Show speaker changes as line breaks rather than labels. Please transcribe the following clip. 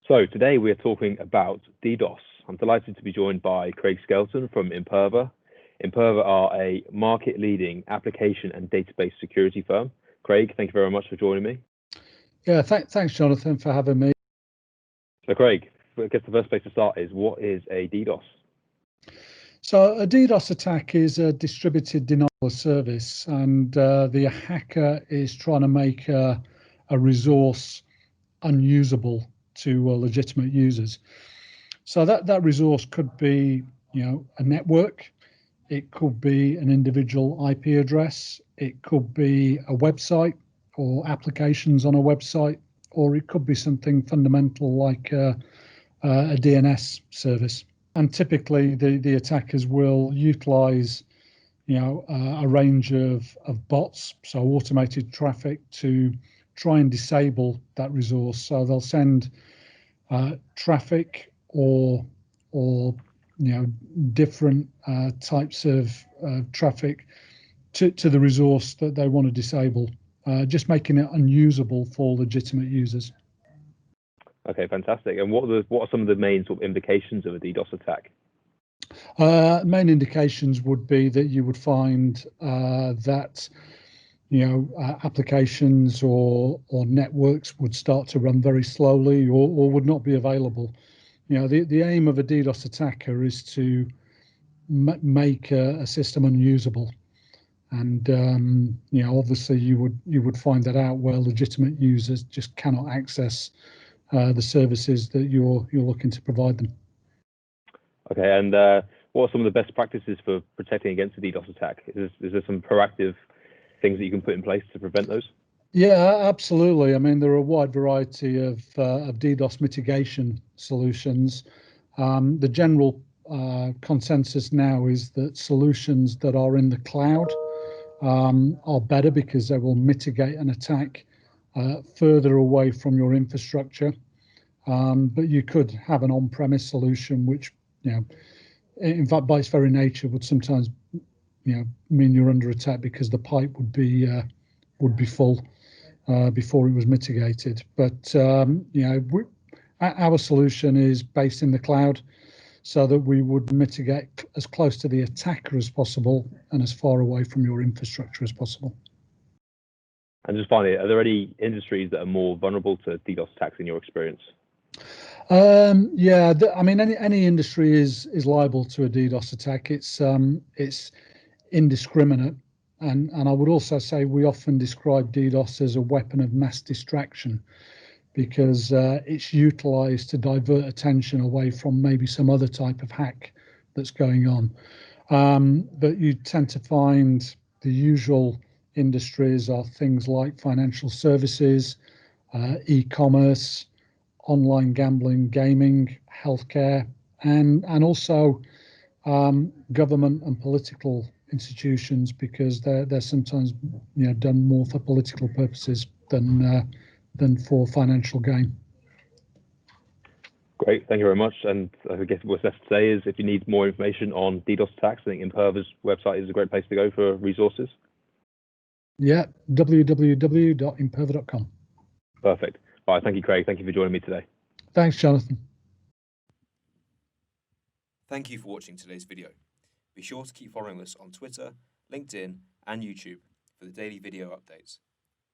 So today we are talking about DDoS. I'm delighted to be joined by Craig Skelton from Imperva. Imperva are a market-leading application and database security firm. Craig, thank you very much for joining me.
Yeah, thanks, Jonathan, for having me.
So Craig, I guess the first place to start is, what is a DDoS?
So a DDoS attack is a distributed denial of service, and the hacker is trying to make a resource unusable to legitimate users. So that resource could be, a network. It could be an individual IP address. It could be a website or applications on a website, or it could be something fundamental like a DNS service. And typically, the attackers will utilize, a range of bots, so automated traffic, to try and disable that resource. So they'll send traffic or different types of traffic to the resource that they want to disable, just making it unusable for legitimate users.
Okay, fantastic. And what are some of the main sort of implications of a DDoS attack?
Main indications would be that you would find that applications or networks would start to run very slowly or would not be available. The aim of a DDoS attacker is to make a system unusable, and obviously you would find that out where legitimate users just cannot access the services that you're looking to provide them.
Okay, and what are some of the best practices for protecting against a DDoS attack? Is there some proactive things that you can put in place to prevent those?
Yeah, absolutely. I mean, there are a wide variety of DDoS mitigation solutions. The general consensus now is that solutions that are in the cloud are better because they will mitigate an attack further away from your infrastructure. But you could have an on-premise solution, which, in fact, by its very nature, would sometimes, mean you're under attack because the pipe would be full before it was mitigated. But our solution is based in the cloud, so that we would mitigate as close to the attacker as possible and as far away from your infrastructure as possible.
And just finally, are there any industries that are more vulnerable to DDoS attacks in your experience?
I mean, any industry is liable to a DDoS attack. It's indiscriminate, and I would also say we often describe DDoS as a weapon of mass distraction, because it's utilized to divert attention away from maybe some other type of hack that's going on. But you tend to find the usual industries are things like financial services, e-commerce, online gambling, gaming, healthcare, and also government and political institutions, because they're sometimes done more for political purposes than for financial gain.
Great, thank you very much. And I guess what's left to say is, if you need more information on DDoS attacks, I think Imperva's website is a great place to go for resources.
Yeah, www.imperva.com.
Perfect. All right, thank you, Craig. Thank you for joining me today.
Thanks, Jonathan.
Thank you for watching today's video. Be sure to keep following us on Twitter, LinkedIn, and YouTube for the daily video updates.